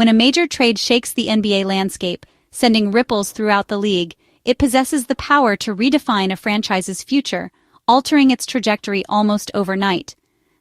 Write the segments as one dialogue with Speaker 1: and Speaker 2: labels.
Speaker 1: When a major trade shakes the NBA landscape, sending ripples throughout the league, it possesses the power to redefine a franchise's future, altering its trajectory almost overnight.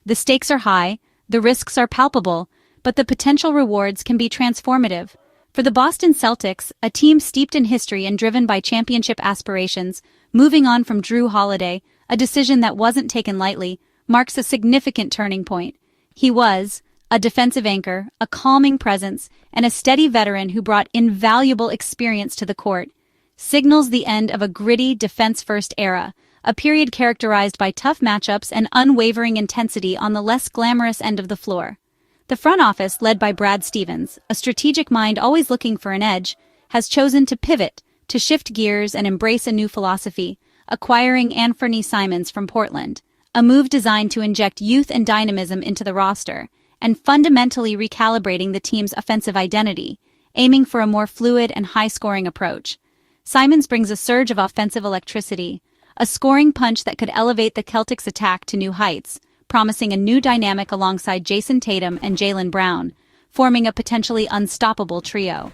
Speaker 1: The stakes are high, the risks are palpable, but the potential rewards can be transformative. For the Boston Celtics, a team steeped in history and driven by championship aspirations, moving on from Jrue Holiday, a decision that wasn't taken lightly, marks a significant turning point. He was a defensive anchor, a calming presence, and a steady veteran who brought invaluable experience to the court. Signals the end of a gritty defense-first era, a period characterized by tough matchups and unwavering intensity on the less glamorous end of the floor. The front office, led by Bradstevens, a strategic mind always looking for an edge, has chosen to pivot, to shift gears and embrace a new philosophy, acquiring Anfernee Simons from Portland, a move designed to inject youth and dynamism into the roster, and fundamentally recalibrating the team's offensive identity, aiming for a more fluid and high-scoring approach. Simons brings a surge of offensive electricity, a scoring punch that could elevate the Celtics' attack to new heights, promising a new dynamic alongside Jason Tatum and Jaylen Brown, forming a potentially unstoppable trio.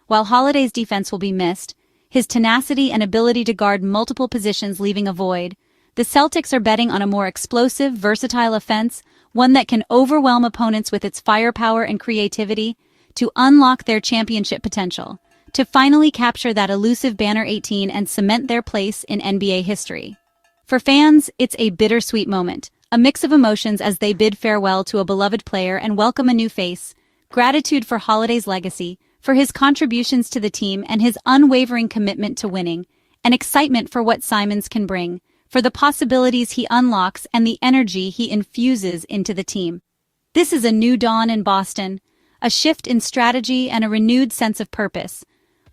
Speaker 1: While Holiday's defense will be missed, his tenacity and ability to guard multiple positions leaving a void, the Celtics are betting on a more explosive, versatile offense, one that can overwhelm opponents with its firepower and creativity, to unlock their championship potential, to finally capture that elusive Banner 18 and cement their place in NBA history. For fans, it's a bittersweet moment, a mix of emotions as they bid farewell to a beloved player and welcome a new face, gratitude for Holiday's legacy, for his contributions to the team and his unwavering commitment to winning, and excitement for what Simons can bring, for the possibilities he unlocks and the energy he infuses into the team. This is a new dawn in Boston, a shift in strategy and a renewed sense of purpose,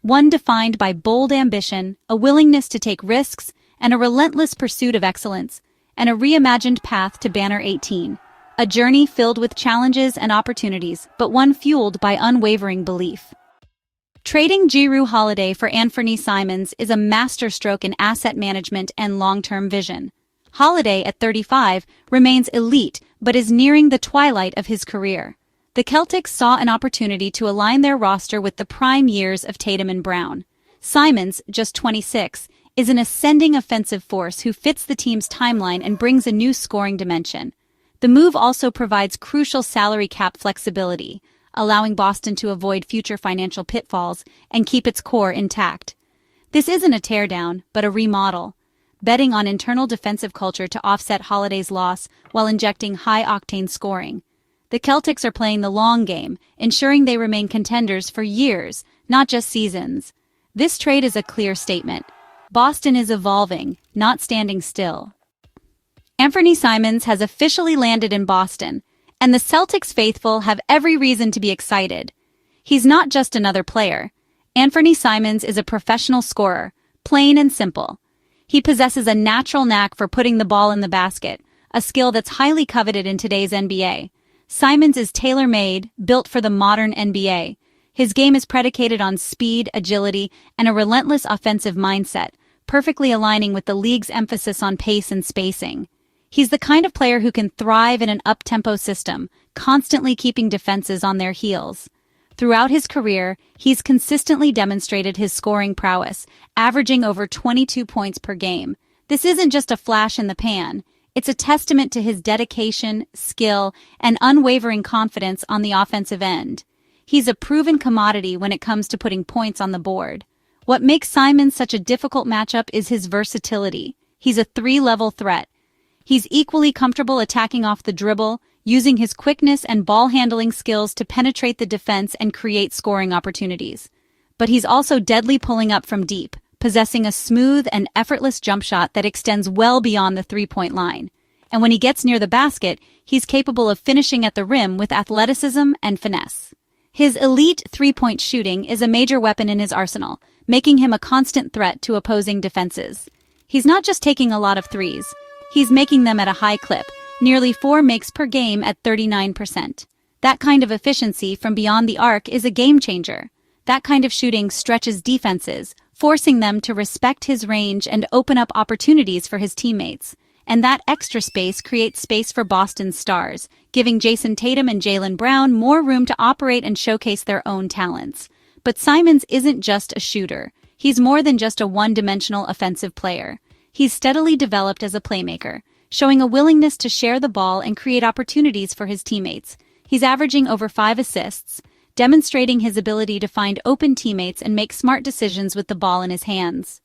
Speaker 1: one defined by bold ambition, a willingness to take risks, and a relentless pursuit of excellence, and a reimagined path to Banner 18. A journey filled with challenges and opportunities, but one fueled by unwavering belief. Trading Jrue Holiday for Anfernee Simons is a masterstroke in asset management and long-term vision. Holiday, at 35, remains elite but is nearing the twilight of his career. The Celtics saw an opportunity to align their roster with the prime years of Tatum and Brown. Simons, just 26, is an ascending offensive force who fits the team's timeline and brings a new scoring dimension. The move also provides crucial salary cap flexibility, allowing Boston to avoid future financial pitfalls and keep its core intact. This isn't a teardown, but a remodel, betting on internal defensive culture to offset Holiday's loss while injecting high-octane scoring. The Celtics are playing the long game, ensuring they remain contenders for years, not just seasons. This trade is a clear statement. Boston is evolving, not standing still. Anfernee Simons has officially landed in Boston, and the Celtics faithful have every reason to be excited. He's not just another player. Anfernee Simons is a professional scorer, plain and simple. He possesses a natural knack for putting the ball in the basket, a skill that's highly coveted in today's NBA. Simons is tailor-made, built for the modern NBA. His game is predicated on speed, agility, and a relentless offensive mindset, perfectly aligning with the league's emphasis on pace and spacing. He's the kind of player who can thrive in an up-tempo system, constantly keeping defenses on their heels. Throughout his career, he's consistently demonstrated his scoring prowess, averaging over 22 points per game. This isn't just a flash in the pan. It's a testament to his dedication, skill, and unwavering confidence on the offensive end. He's a proven commodity when it comes to putting points on the board. What makes Simons such a difficult matchup is his versatility. He's a three-level threat. He's equally comfortable attacking off the dribble, using his quickness and ball-handling skills to penetrate the defense and create scoring opportunities. But he's also deadly pulling up from deep, possessing a smooth and effortless jump shot that extends well beyond the three-point line. And when he gets near the basket, he's capable of finishing at the rim with athleticism and finesse. His elite three-point shooting is a major weapon in his arsenal, making him a constant threat to opposing defenses. He's not just taking a lot of threes. He's making them at a high clip, nearly 4 makes per game at 39%. That kind of efficiency from beyond the arc is a game changer. That kind of shooting stretches defenses, forcing them to respect his range and open up opportunities for his teammates. and that extra space creates space for Boston's stars, giving Jason Tatum and Jaylen Brown more room to operate and showcase their own talents. But Simons isn't just a shooter. He's more than just a one-dimensional offensive player. He's steadily developed as a playmaker, showing a willingness to share the ball and create opportunities for his teammates. He's averaging over 5 assists, demonstrating his ability to find open teammates and make smart decisions with the ball in his hands.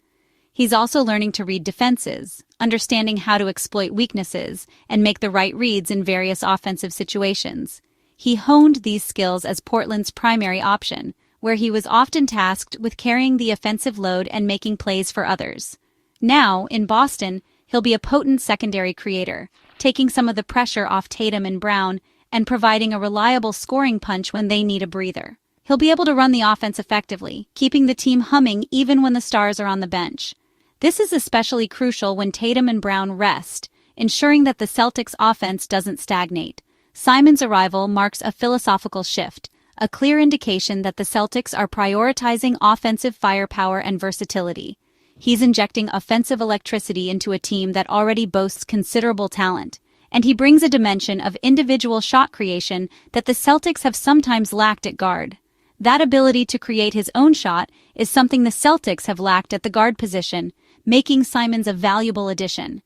Speaker 1: He's also learning to read defenses, understanding how to exploit weaknesses, and make the right reads in various offensive situations. He honed these skills as Portland's primary option, where he was often tasked with carrying the offensive load and making plays for others. Now, in Boston, he'll be a potent secondary creator, taking some of the pressure off Tatum and Brown and providing a reliable scoring punch when they need a breather. He'll be able to run the offense effectively, keeping the team humming even when the stars are on the bench. This is especially crucial when Tatum and Brown rest, ensuring that the Celtics' offense doesn't stagnate. Simons' arrival marks a philosophical shift, a clear indication that the Celtics are prioritizing offensive firepower and versatility. He's injecting offensive electricity into a team that already boasts considerable talent, and he brings a dimension of individual shot creation that the Celtics have sometimes lacked at guard. That ability to create his own shot is something the Celtics have lacked at the guard position, making Simons a valuable addition.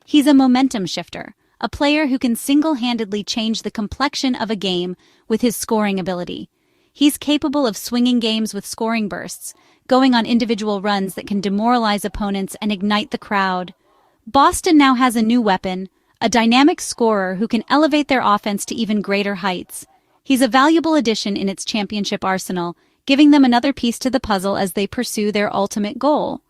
Speaker 1: He's a momentum shifter, a player who can single-handedly change the complexion of a game with his scoring ability. He's capable of swinging games with scoring bursts, going on individual runs that can demoralize opponents and ignite the crowd. Boston now has a new weapon, a dynamic scorer who can elevate their offense to even greater heights. He's a valuable addition in its championship arsenal, giving them another piece to the puzzle as they pursue their ultimate goal.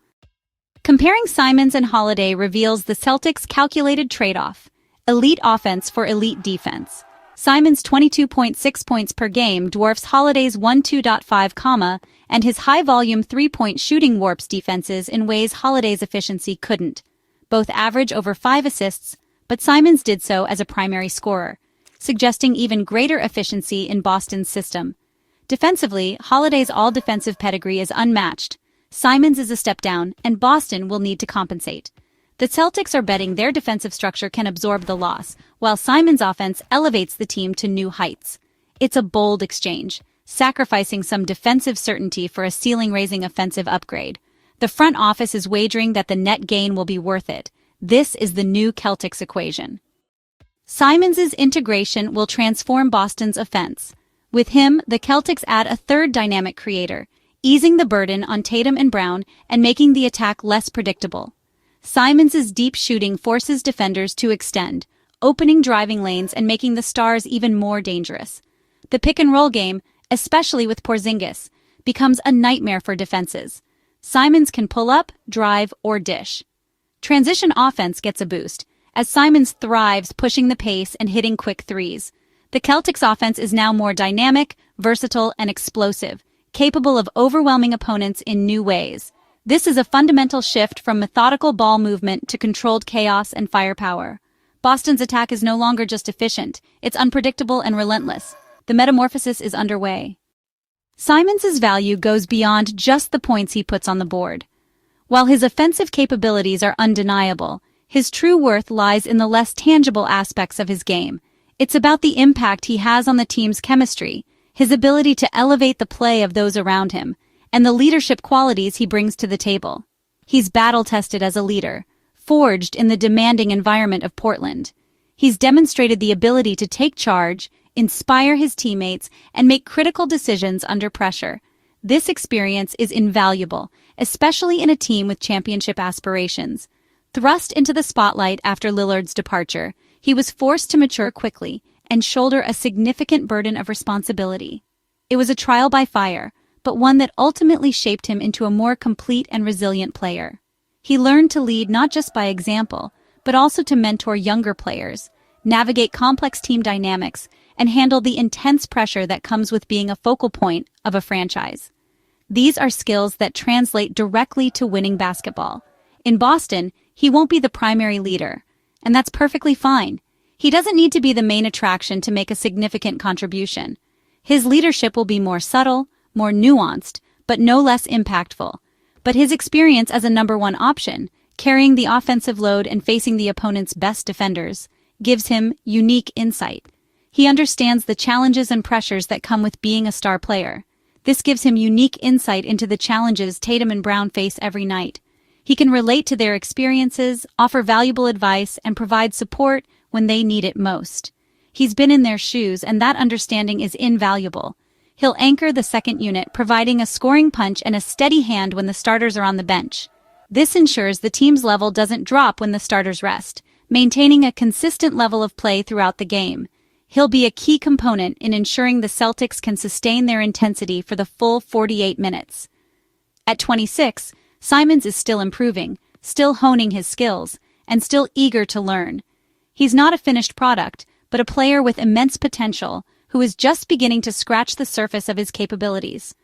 Speaker 1: Comparing Simons and Holiday reveals the Celtics' calculated trade-off: elite offense for elite defense. Simons' 22.6 points per game dwarfs Holiday's 12.5, and his high-volume three-point shooting warps defenses in ways Holiday's efficiency couldn't. Both average over 5 assists, but Simons did so as a primary scorer, suggesting even greater efficiency in Boston's system. Defensively, Holiday's all-defensive pedigree is unmatched. Simons is a step down, and Boston will need to compensate. The Celtics are betting their defensive structure can absorb the loss, while Simons' offense elevates the team to new heights. It's a bold exchange, sacrificing some defensive certainty for a ceiling-raising offensive upgrade. The front office is wagering that the net gain will be worth it. This is the new Celtics equation. Simons' integration will transform Boston's offense. With him, the Celtics add a third dynamic creator, easing the burden on Tatum and Brown and making the attack less predictable. Simons' deep shooting forces defenders to extend, opening driving lanes and making the stars even more dangerous. The pick-and-roll game, especially with Porzingis, becomes a nightmare for defenses. Simons can pull up, drive, or dish. Transition offense gets a boost, as Simons thrives pushing the pace and hitting quick threes. The Celtics' offense is now more dynamic, versatile, and explosive, capable of overwhelming opponents in new ways. This is a fundamental shift from methodical ball movement to controlled chaos and firepower. Boston's attack is no longer just efficient, it's unpredictable and relentless. The metamorphosis is underway. Simons' value goes beyond just the points he puts on the board. While his offensive capabilities are undeniable, his true worth lies in the less tangible aspects of his game. It's about the impact he has on the team's chemistry, his ability to elevate the play of those around him, and the leadership qualities he brings to the table. He's battle-tested as a leader, forged in the demanding environment of Portland. He's demonstrated the ability to take charge, inspire his teammates, and make critical decisions under pressure. This experience is invaluable, especially in a team with championship aspirations. Thrust into the spotlight after Lillard's departure, he was forced to mature quickly and shoulder a significant burden of responsibility. It was a trial by fire, but one that ultimately shaped him into a more complete and resilient player. He learned to lead not just by example, but also to mentor younger players, navigate complex team dynamics, and handle the intense pressure that comes with being a focal point of a franchise. These are skills that translate directly to winning basketball. In Boston, he won't be the primary leader, and that's perfectly fine. He doesn't need to be the main attraction to make a significant contribution. His leadership will be more subtle, more nuanced, but no less impactful. But his experience as a number one option, carrying the offensive load and facing the opponent's best defenders, gives him unique insight. He understands the challenges and pressures that come with being a star player. This gives him unique insight into the challenges Tatum and Brown face every night. He can relate to their experiences, offer valuable advice, and provide support when they need it most. He's been in their shoes, and that understanding is invaluable. He'll anchor the second unit, providing a scoring punch and a steady hand when the starters are on the bench. This ensures the team's level doesn't drop when the starters rest, maintaining a consistent level of play throughout the game. He'll be a key component in ensuring the Celtics can sustain their intensity for the full 48 minutes. At 26, Simons is still improving, still honing his skills, and still eager to learn. He's not a finished product, but a player with immense potential who is just beginning to scratch the surface of his capabilities.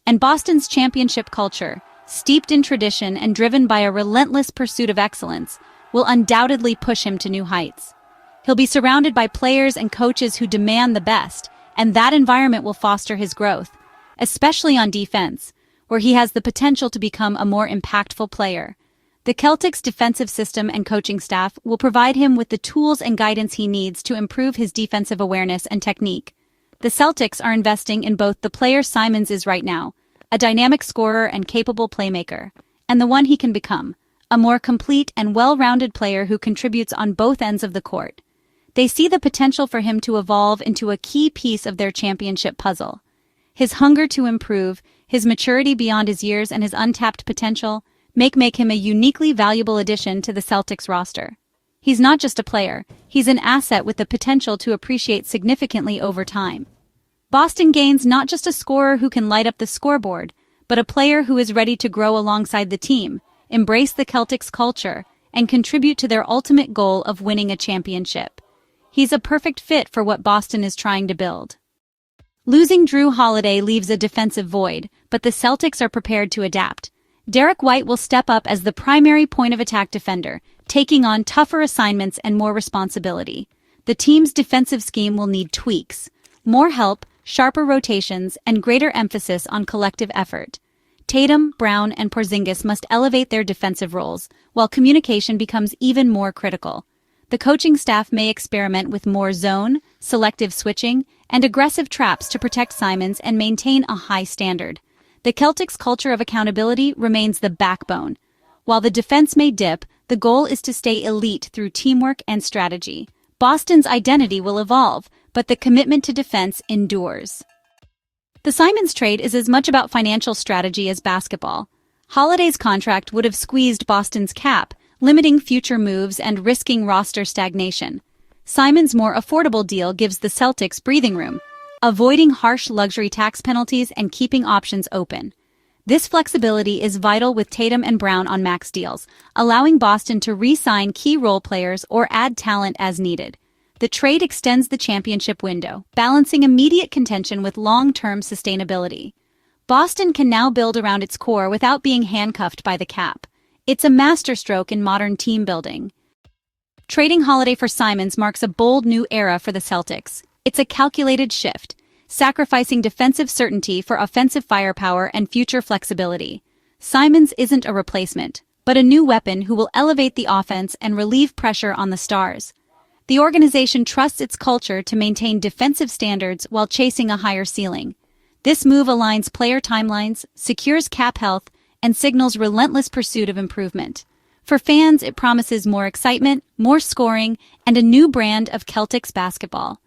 Speaker 1: And Boston's championship culture, steeped in tradition and driven by a relentless pursuit of excellence, will undoubtedly push him to new heights. He'll be surrounded by players and coaches who demand the best, and that environment will foster his growth, especially on defense, where he has the potential to become a more impactful player. The Celtics' defensive system and coaching staff will provide him with the tools and guidance he needs to improve his defensive awareness and technique. The Celtics are investing in both the player Simons is right now, a dynamic scorer and capable playmaker, and the one he can become, a more complete and well-rounded player who contributes on both ends of the court. They see the potential for him to evolve into a key piece of their championship puzzle. His hunger to improve, his maturity beyond his years, and his untapped potential make him a uniquely valuable addition to the Celtics roster. He's not just a player, he's an asset with the potential to appreciate significantly over time. Boston gains not just a scorer who can light up the scoreboard, but a player who is ready to grow alongside the team, embrace the Celtics culture, and contribute to their ultimate goal of winning a championship. He's a perfect fit for what Boston is trying to build. Losing Jrue Holiday leaves a defensive void, but the Celtics are prepared to adapt. Derek White will step up as the primary point-of-attack defender, taking on tougher assignments and more responsibility. The team's defensive scheme will need tweaks, more help, sharper rotations, and greater emphasis on collective effort. Tatum, Brown, and Porzingis must elevate their defensive roles, while communication becomes even more critical. The coaching staff may experiment with more zone, selective switching, and aggressive traps to protect Simons and maintain a high standard. The Celtics' culture of accountability remains the backbone. While the defense may dip, the goal is to stay elite through teamwork and strategy. Boston's identity will evolve, but the commitment to defense endures. The Simons trade is as much about financial strategy as basketball. Holiday's contract would have squeezed Boston's cap, limiting future moves and risking roster stagnation. Simons' more affordable deal gives the Celtics breathing room, avoiding harsh luxury tax penalties and keeping options open. This flexibility is vital with Tatum and Brown on max deals, allowing Boston to re-sign key role players or add talent as needed. The trade extends the championship window, balancing immediate contention with long-term sustainability. Boston can now build around its core without being handcuffed by the cap. It's a masterstroke in modern team building. Trading Holiday for Simons marks a bold new era for the Celtics. It's a calculated shift, sacrificing defensive certainty for offensive firepower and future flexibility. Simons isn't a replacement, but a new weapon who will elevate the offense and relieve pressure on the stars. The organization trusts its culture to maintain defensive standards while chasing a higher ceiling. This move aligns player timelines, secures cap health, and signals relentless pursuit of improvement. For fans, it promises more excitement, more scoring, and a new brand of Celtics basketball.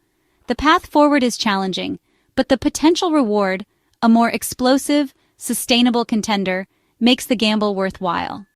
Speaker 1: The path forward is challenging, but the potential reward, a more explosive, sustainable contender, makes the gamble worthwhile.